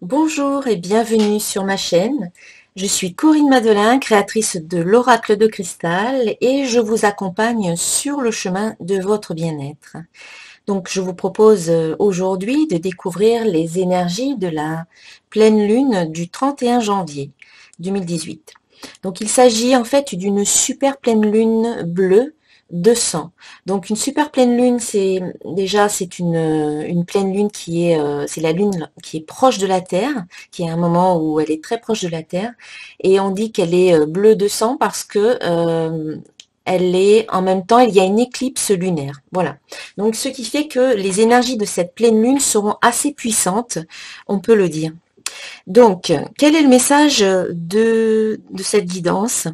Bonjour et bienvenue sur ma chaîne. Je suis Corinne Madelin, créatrice de l'Oracle de Cristal et je vous accompagne sur le chemin de votre bien-être. Donc je vous propose aujourd'hui de découvrir les énergies de la pleine lune du 31 janvier 2018. Donc il s'agit en fait d'une super pleine lune bleue de sang. Donc une super pleine lune, c'est une pleine lune qui est c'est la lune qui est proche de la Terre, qui est un moment où elle est très proche de la Terre, et on dit qu'elle est bleue de sang parce que elle est en même temps, il y a une éclipse lunaire. Voilà. Donc ce qui fait que les énergies de cette pleine lune seront assez puissantes, on peut le dire. Donc, quel est le message de cette guidance?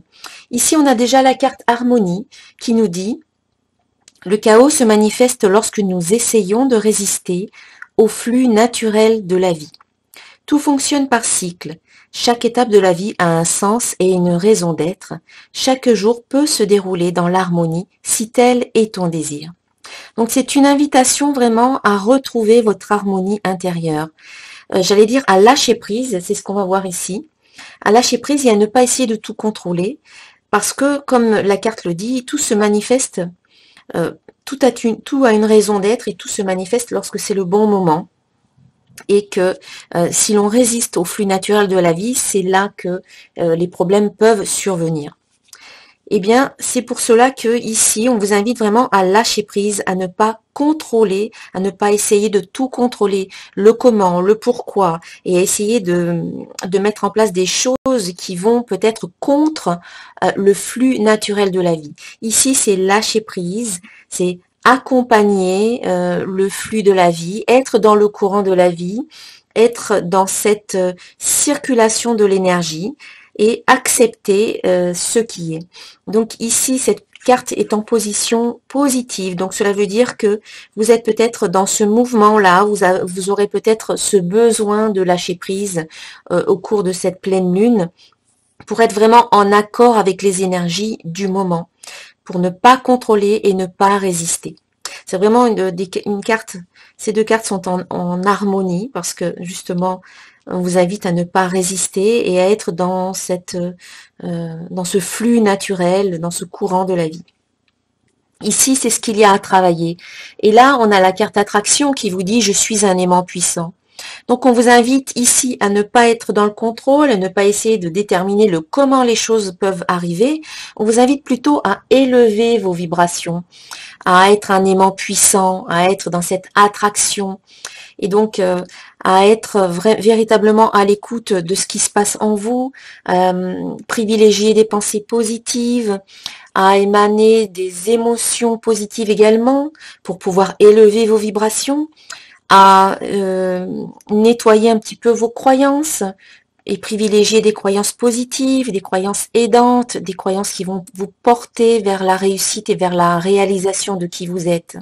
Ici, on a déjà la carte harmonie qui nous dit: le chaos se manifeste lorsque nous essayons de résister au flux naturel de la vie. Tout fonctionne par cycle. Chaque étape de la vie a un sens et une raison d'être. Chaque jour peut se dérouler dans l'harmonie si tel est ton désir. Donc c'est une invitation vraiment à retrouver votre harmonie intérieure. J'allais dire à lâcher prise, c'est ce qu'on va voir ici. À lâcher prise et à ne pas essayer de tout contrôler, parce que, comme la carte le dit, tout se manifeste, euh, tout a une raison d'être et tout se manifeste lorsque c'est le bon moment. Et que si l'on résiste au flux naturel de la vie, c'est là que les problèmes peuvent survenir. Eh bien, c'est pour cela que ici, on vous invite vraiment à lâcher prise, à ne pas contrôler, à ne pas essayer de tout contrôler, le comment, le pourquoi, et à essayer de mettre en place des choses qui vont peut-être contre le flux naturel de la vie. Ici, c'est lâcher prise, c'est accompagner le flux de la vie, être dans le courant de la vie, être dans cette circulation de l'énergie et accepter ce qui est. Donc ici, cette carte est en position positive. Donc cela veut dire que vous êtes peut-être dans ce mouvement-là, vous aurez peut-être ce besoin de lâcher prise au cours de cette pleine lune pour être vraiment en accord avec les énergies du moment, pour ne pas contrôler et ne pas résister. C'est vraiment une carte, ces deux cartes sont en harmonie parce que justement, on vous invite à ne pas résister et à être dans dans ce flux naturel, dans ce courant de la vie. Ici, c'est ce qu'il y a à travailler. Et là, on a la carte attraction qui vous dit: je suis un aimant puissant. Donc, on vous invite ici à ne pas être dans le contrôle, à ne pas essayer de déterminer le comment les choses peuvent arriver. On vous invite plutôt à élever vos vibrations, à être un aimant puissant, à être dans cette attraction. Et donc, à être véritablement à l'écoute de ce qui se passe en vous, privilégier des pensées positives, à émaner des émotions positives également pour pouvoir élever vos vibrations, à nettoyer un petit peu vos croyances et privilégier des croyances positives, des croyances aidantes, des croyances qui vont vous porter vers la réussite et vers la réalisation de qui vous êtes.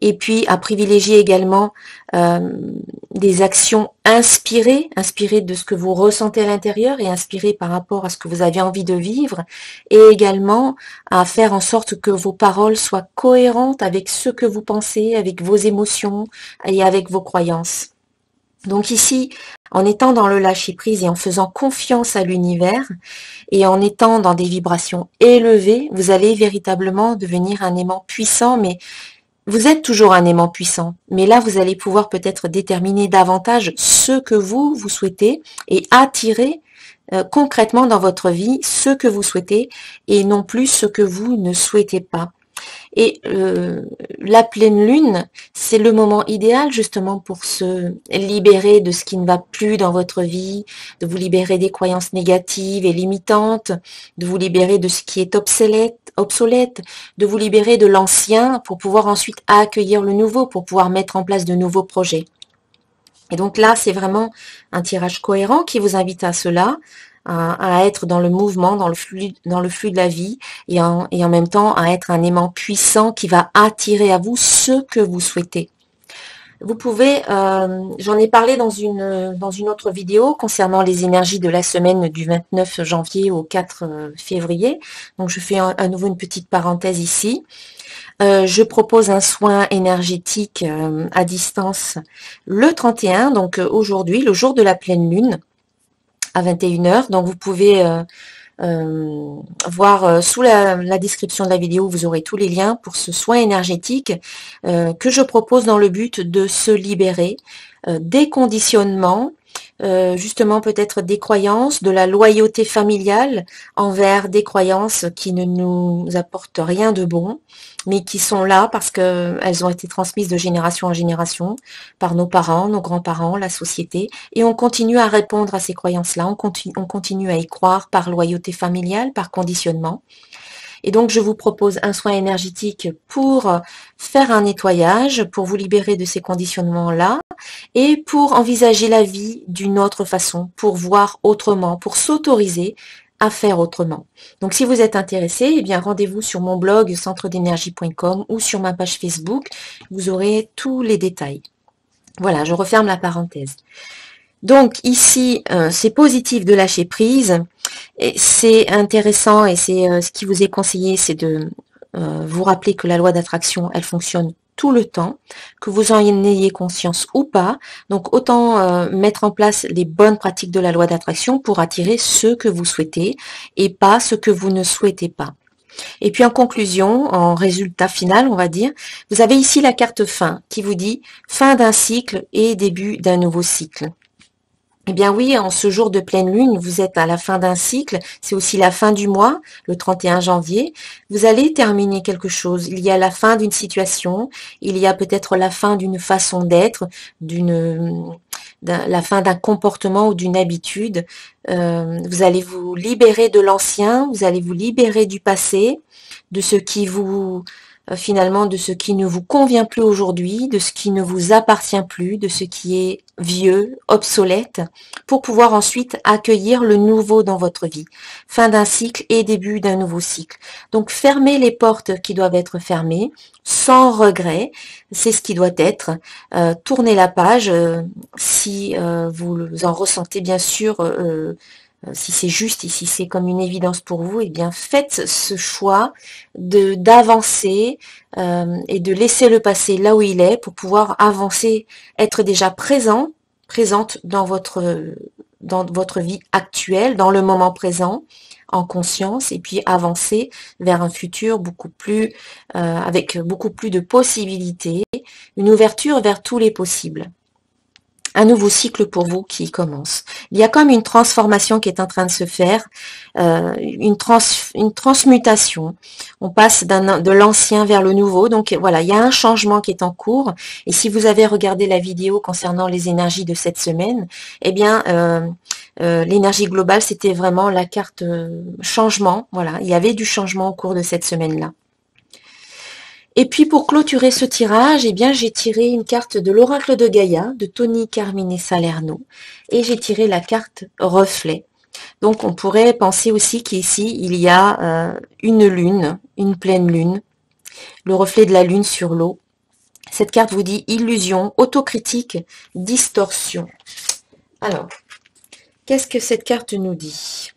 Et puis à privilégier également des actions inspirées de ce que vous ressentez à l'intérieur et inspirées par rapport à ce que vous avez envie de vivre, et également à faire en sorte que vos paroles soient cohérentes avec ce que vous pensez, avec vos émotions et avec vos croyances. Donc ici, en étant dans le lâcher-prise et en faisant confiance à l'univers et en étant dans des vibrations élevées, vous allez véritablement devenir un aimant puissant, mais vous êtes toujours un aimant puissant, mais là, vous allez pouvoir peut-être déterminer davantage ce que vous souhaitez et attirer concrètement dans votre vie ce que vous souhaitez et non plus ce que vous ne souhaitez pas. Et la pleine lune, c'est le moment idéal justement pour se libérer de ce qui ne va plus dans votre vie, de vous libérer des croyances négatives et limitantes, de vous libérer de ce qui est obsolète, de vous libérer de l'ancien pour pouvoir ensuite accueillir le nouveau, pour pouvoir mettre en place de nouveaux projets. Et donc là, c'est vraiment un tirage cohérent qui vous invite à cela, à être dans le mouvement, dans le flux de la vie, et en même temps à être un aimant puissant qui va attirer à vous ce que vous souhaitez. Vous pouvez, j'en ai parlé dans une autre vidéo concernant les énergies de la semaine du 29 janvier au 4 février. Donc je fais à nouveau une petite parenthèse ici. Je propose un soin énergétique à distance le 31, donc aujourd'hui, le jour de la pleine lune, à 21h. Donc vous pouvez voir sous la description de la vidéo, vous aurez tous les liens pour ce soin énergétique que je propose dans le but de se libérer des conditionnements, justement peut-être des croyances, de la loyauté familiale envers des croyances qui ne nous apportent rien de bon, mais qui sont là parce qu'elles ont été transmises de génération en génération par nos parents, nos grands-parents, la société, et on continue à répondre à ces croyances-là, on continue à y croire par loyauté familiale, par conditionnement. Et donc, je vous propose un soin énergétique pour faire un nettoyage, pour vous libérer de ces conditionnements-là et pour envisager la vie d'une autre façon, pour voir autrement, pour s'autoriser à faire autrement. Donc, si vous êtes intéressé, eh bien, rendez-vous sur mon blog centredénergie.com ou sur ma page Facebook. Vous aurez tous les détails. Voilà, je referme la parenthèse. Donc, ici, c'est positif de lâcher prise. C'est intéressant et c'est ce qui vous est conseillé, c'est de vous rappeler que la loi d'attraction, elle fonctionne tout le temps, que vous en ayez conscience ou pas. Donc autant mettre en place les bonnes pratiques de la loi d'attraction pour attirer ce que vous souhaitez et pas ce que vous ne souhaitez pas. Et puis en conclusion, en résultat final, on va dire, vous avez ici la carte fin qui vous dit fin d'un cycle et début d'un nouveau cycle. Eh bien oui, en ce jour de pleine lune, vous êtes à la fin d'un cycle, c'est aussi la fin du mois, le 31 janvier. Vous allez terminer quelque chose. Il y a la fin d'une situation, il y a peut-être la fin d'une façon d'être, la fin d'un comportement ou d'une habitude. Vous allez vous libérer de l'ancien, vous allez vous libérer du passé, de ce qui vous finalement de ce qui ne vous convient plus aujourd'hui, de ce qui ne vous appartient plus, de ce qui est vieux, obsolète, pour pouvoir ensuite accueillir le nouveau dans votre vie. Fin d'un cycle et début d'un nouveau cycle. Donc fermez les portes qui doivent être fermées, sans regret, c'est ce qui doit être. Tournez la page, si vous en ressentez bien sûr si c'est juste et si c'est comme une évidence pour vous, eh bien faites ce choix d'avancer et de laisser le passé là où il est pour pouvoir avancer, être déjà présente dans votre vie actuelle, dans le moment présent, en conscience, et puis avancer vers un futur beaucoup plus avec beaucoup plus de possibilités, une ouverture vers tous les possibles. Un nouveau cycle pour vous qui commence. Il y a comme une transformation qui est en train de se faire, une transmutation. On passe de l'ancien vers le nouveau. Donc voilà, il y a un changement qui est en cours. Et si vous avez regardé la vidéo concernant les énergies de cette semaine, eh bien, l'énergie globale, c'était vraiment la carte changement. Voilà, il y avait du changement au cours de cette semaine-là. Et puis pour clôturer ce tirage, eh bien j'ai tiré une carte de l'oracle de Gaïa, de Tony Carmine Salerno, et j'ai tiré la carte reflet. Donc on pourrait penser aussi qu'ici il y a une lune, une pleine lune, le reflet de la lune sur l'eau. Cette carte vous dit illusion, autocritique, distorsion. Alors, qu'est-ce que cette carte nous dit?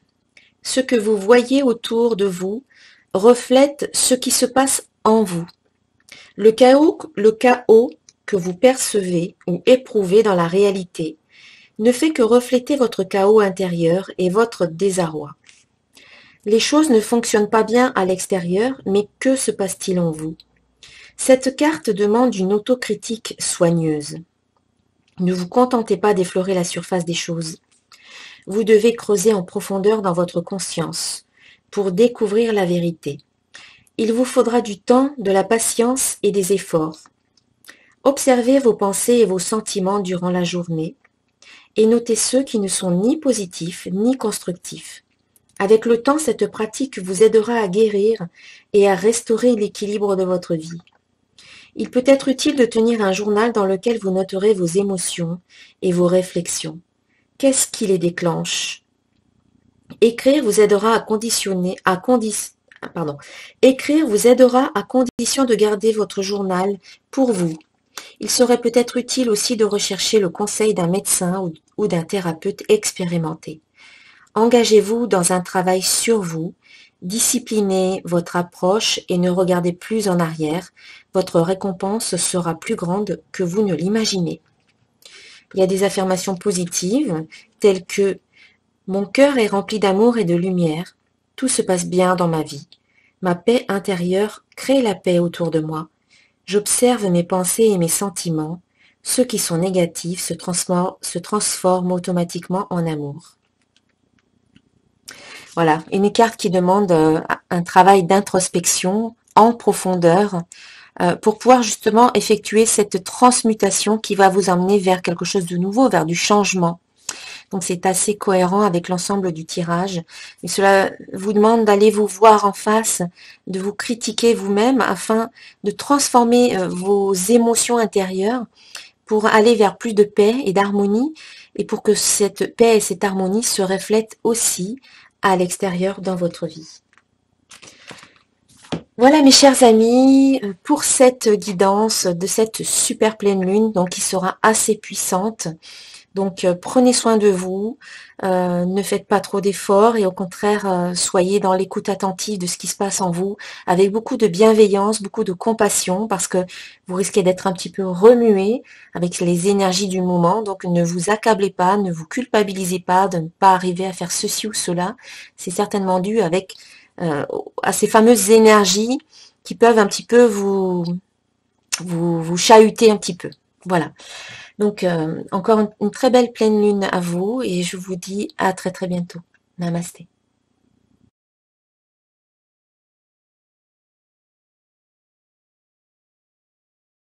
Ce que vous voyez autour de vous reflète ce qui se passe en vous. Le chaos que vous percevez ou éprouvez dans la réalité ne fait que refléter votre chaos intérieur et votre désarroi. Les choses ne fonctionnent pas bien à l'extérieur, mais que se passe-t-il en vous? Cette carte demande une autocritique soigneuse. Ne vous contentez pas d'effleurer la surface des choses. Vous devez creuser en profondeur dans votre conscience pour découvrir la vérité. Il vous faudra du temps, de la patience et des efforts. Observez vos pensées et vos sentiments durant la journée et notez ceux qui ne sont ni positifs ni constructifs. Avec le temps, cette pratique vous aidera à guérir et à restaurer l'équilibre de votre vie. Il peut être utile de tenir un journal dans lequel vous noterez vos émotions et vos réflexions. Qu'est-ce qui les déclenche? Écrire vous aidera Écrire vous aidera à condition de garder votre journal pour vous Il serait peut-être utile aussi de rechercher le conseil d'un médecin ou d'un thérapeute expérimenté. Engagez-vous dans un travail sur vous, disciplinez votre approche et ne regardez plus en arrière. Votre récompense sera plus grande que vous ne l'imaginez. Il y a des affirmations positives telles que mon cœur est rempli d'amour et de lumière. Tout se passe bien dans ma vie. Ma paix intérieure crée la paix autour de moi. J'observe mes pensées et mes sentiments. Ceux qui sont négatifs se transforment automatiquement en amour. Voilà, une carte qui demande un travail d'introspection en profondeur pour pouvoir justement effectuer cette transmutation qui va vous emmener vers quelque chose de nouveau, vers du changement. Donc c'est assez cohérent avec l'ensemble du tirage. Et cela vous demande d'aller vous voir en face, de vous critiquer vous-même afin de transformer vos émotions intérieures pour aller vers plus de paix et d'harmonie et pour que cette paix et cette harmonie se reflètent aussi à l'extérieur dans votre vie. Voilà mes chers amis, pour cette guidance de cette super pleine lune, donc qui sera assez puissante. Donc prenez soin de vous, ne faites pas trop d'efforts et au contraire soyez dans l'écoute attentive de ce qui se passe en vous, avec beaucoup de bienveillance, beaucoup de compassion, parce que vous risquez d'être un petit peu remué avec les énergies du moment. Donc ne vous accablez pas, ne vous culpabilisez pas de ne pas arriver à faire ceci ou cela. C'est certainement dû à ces fameuses énergies qui peuvent un petit peu vous chahuter un petit peu. Voilà. Donc, encore une très belle pleine lune à vous et je vous dis à très très bientôt. Namasté.